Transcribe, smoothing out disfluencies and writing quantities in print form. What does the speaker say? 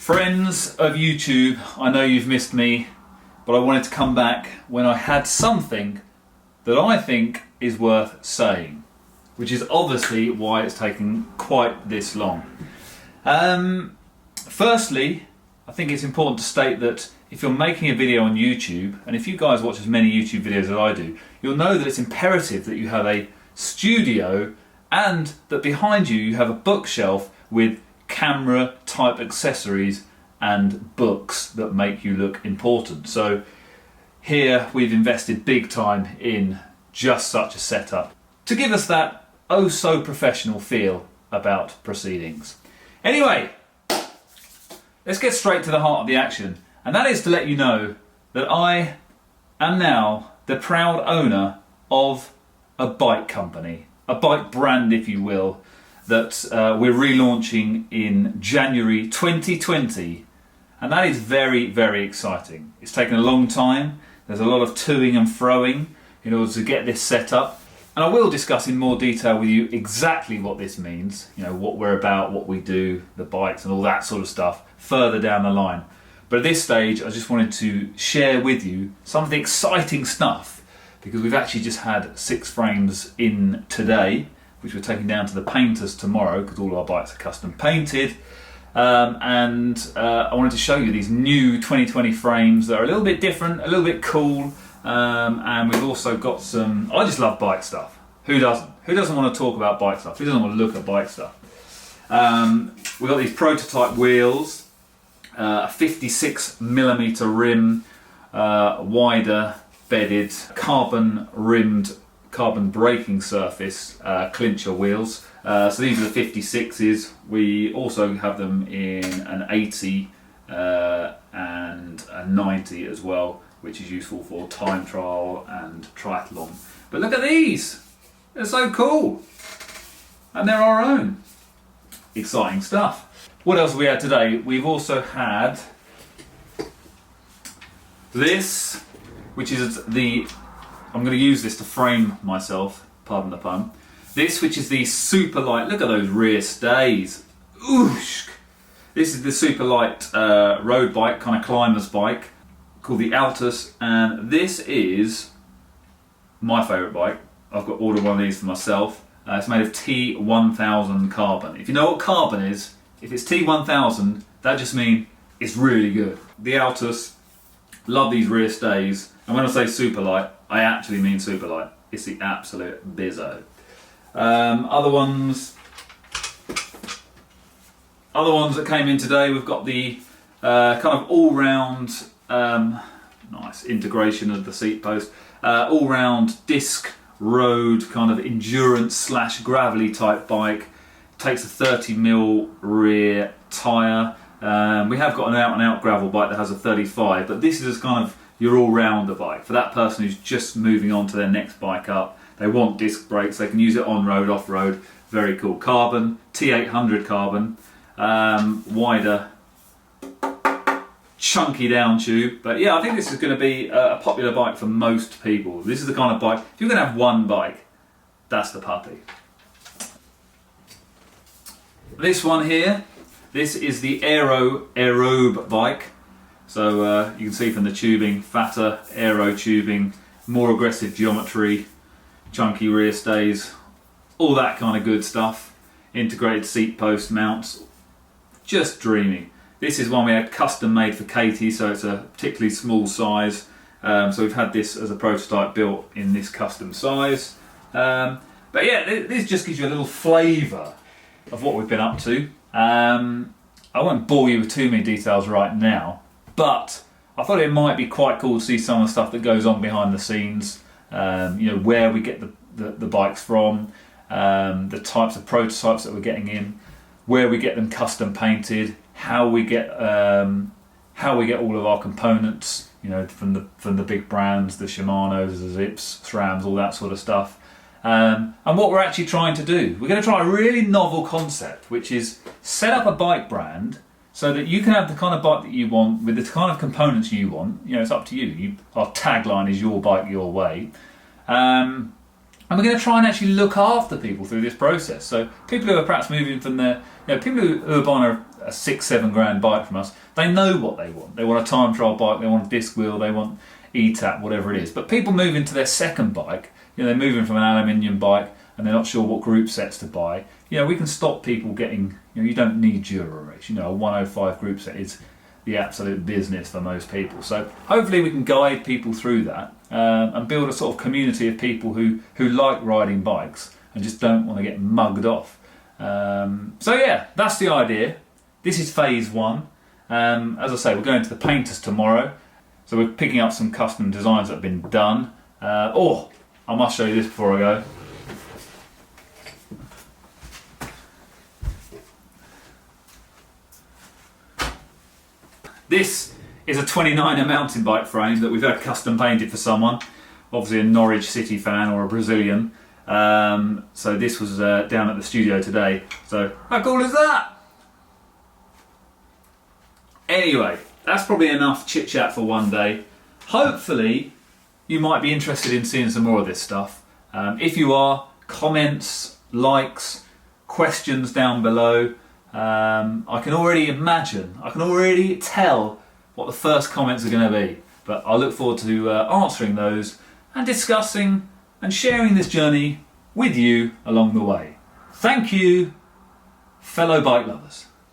Friends of YouTube, I know you've missed me, but I wanted to come back when I had something that I think is worth saying, which is obviously why it's taken quite this long. Firstly, I think it's important to state that if you're making a video on YouTube, and if you guys watch as many YouTube videos as I do, you'll know that it's imperative that you have a studio and that behind you have a bookshelf with camera type accessories and books that make you look important. So here we've invested big time in just such a setup to give us that oh so professional feel about proceedings. Anyway, let's get straight to the heart of the action, and that is to let you know that I am now the proud owner of a bike company, a bike brand if you will, that we're relaunching in January 2020, and that is very, very exciting. It's taken a long time. There's a lot of toing and froing in order to get this set up, and I will discuss in more detail with you exactly what this means, you know, what we're about, what we do, the bikes and all that sort of stuff further down the line. But at this stage I just wanted to share with you some of the exciting stuff, because we've actually just had 6 frames in today, which we're taking down to the painters tomorrow because all our bikes are custom painted. I wanted to show you these new 2020 frames that are a little bit different, a little bit cool, and we've also got some, I just love bike stuff. Who doesn't? Who doesn't want to talk about bike stuff? Who doesn't want to look at bike stuff? We've got these prototype wheels, a 56mm rim, wider bedded, carbon rimmed, carbon braking surface clincher wheels. So these are the 56s. We also have them in an 80 and a 90 as well, which is useful for time trial and triathlon. But look at these! They're so cool! And they're our own. Exciting stuff. What else have we had today? We've also had this, which is the, I'm going to use this to frame myself, pardon the pun. This, which is the super light, look at those rear stays. Oosh! This is the super light road bike, kind of climber's bike, called the Altus, and this is my favourite bike. I've got ordered one of these for myself. It's made of T1000 carbon. If you know what carbon is, if it's T1000, that just means it's really good. The Altus, love these rear stays, and when I say super light, I actually mean super light. It's the absolute bizzo. Other ones that came in today, we've got the kind of all-round nice integration of the seat post, all-round disc road kind of endurance / gravelly type bike. Takes a 30mm rear tyre. We have got an out-and-out gravel bike that has a 35, but this is kind of your all-rounder bike for that person who's just moving on to their next bike up. They want disc brakes, they can use it on-road, off-road. Very cool. Carbon, T800 carbon, wider, chunky down tube. But yeah, I think this is going to be a popular bike for most people. This is the kind of bike, if you're going to have one bike, that's the puppy. This one here, this is the Aerobe bike. So you can see from the tubing, fatter aero tubing, more aggressive geometry, chunky rear stays, all that kind of good stuff. Integrated seat post mounts, just dreamy. This is one we had custom made for Katie, so it's a particularly small size. So we've had this as a prototype built in this custom size. But yeah, this just gives you a little flavour of what we've been up to. I won't bore you with too many details right now, but I thought it might be quite cool to see some of the stuff that goes on behind the scenes. You know, where we get the bikes from, the types of prototypes that we're getting in, where we get them custom painted, how we get all of our components, you know, from the big brands, the Shimanos, the Zips, SRAMs, all that sort of stuff. And what we're actually trying to do, we're going to try a really novel concept, which is set up a bike brand so that you can have the kind of bike that you want with the kind of components you want. You know, it's up to you. Our tagline is your bike, your way. And we're going to try and actually look after people through this process. So people who are perhaps moving from their, you know, people who are buying a 6-7 grand bike from us, they know what they want. They want a time trial bike, they want a disc wheel, they want E-tap, whatever it is. But people move into their second bike, they're moving from an aluminium bike and they're not sure what group sets to buy. We can stop people getting, you don't need Dura-Race. A 105 group set is the absolute business for most people. So hopefully we can guide people through that and build a sort of community of people who like riding bikes and just don't want to get mugged off. So yeah, that's the idea. This is phase 1. As I say, we're going to the painters tomorrow. So we're picking up some custom designs that have been done. I must show you this before I go. This is a 29er mountain bike frame that we've had custom painted for someone, obviously a Norwich City fan or a Brazilian. So this was down at the studio today. So how cool is that? Anyway, that's probably enough chit chat for one day. Hopefully you might be interested in seeing some more of this stuff. If you are, comments, likes, questions down below. I can already imagine, I can already tell what the first comments are going to be, but I look forward to answering those and discussing and sharing this journey with you along the way. Thank you, fellow bike lovers.